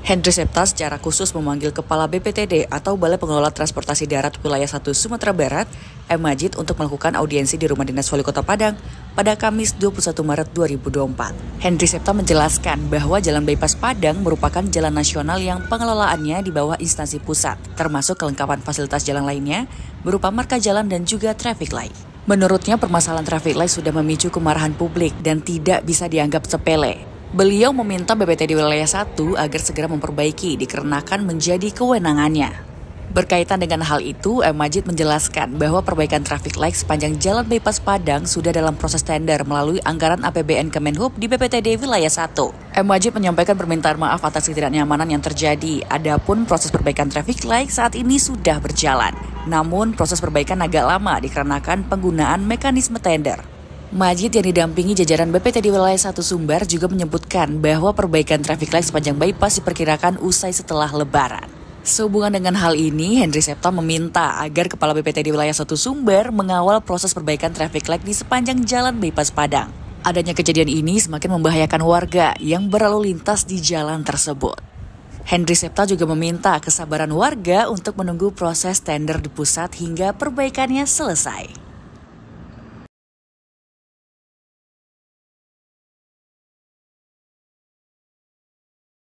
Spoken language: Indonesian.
Hendri Septa secara khusus memanggil Kepala BPTD atau Balai Pengelola Transportasi Darat Wilayah 1 Sumatera Barat, M. Majid, untuk melakukan audiensi di Rumah Dinas Wali Kota Padang pada Kamis 21 Maret 2024. Hendri Septa menjelaskan bahwa Jalan Bypass Padang merupakan jalan nasional yang pengelolaannya di bawah instansi pusat, termasuk kelengkapan fasilitas jalan lainnya berupa marka jalan dan juga traffic light. Menurutnya, permasalahan traffic light sudah memicu kemarahan publik dan tidak bisa dianggap sepele. Beliau meminta BPTD Wilayah 1 agar segera memperbaiki dikarenakan menjadi kewenangannya. Berkaitan dengan hal itu, M. Majid menjelaskan bahwa perbaikan traffic light sepanjang Jalan Bypass Padang sudah dalam proses tender melalui anggaran APBN Kemenhub di BPTD Wilayah 1. M. Majid menyampaikan permintaan maaf atas ketidaknyamanan yang terjadi. Adapun proses perbaikan traffic light saat ini sudah berjalan. Namun proses perbaikan agak lama dikarenakan penggunaan mekanisme tender. Majid yang didampingi jajaran BPTD Wilayah 1 Sumbar juga menyebutkan bahwa perbaikan traffic light sepanjang bypass diperkirakan usai setelah Lebaran. Sehubungan dengan hal ini, Hendri Septa meminta agar Kepala BPTD Wilayah 1 Sumbar mengawal proses perbaikan traffic light di sepanjang Jalan Bypass Padang. Adanya kejadian ini semakin membahayakan warga yang berlalu lintas di jalan tersebut. Hendri Septa juga meminta kesabaran warga untuk menunggu proses tender di pusat hingga perbaikannya selesai.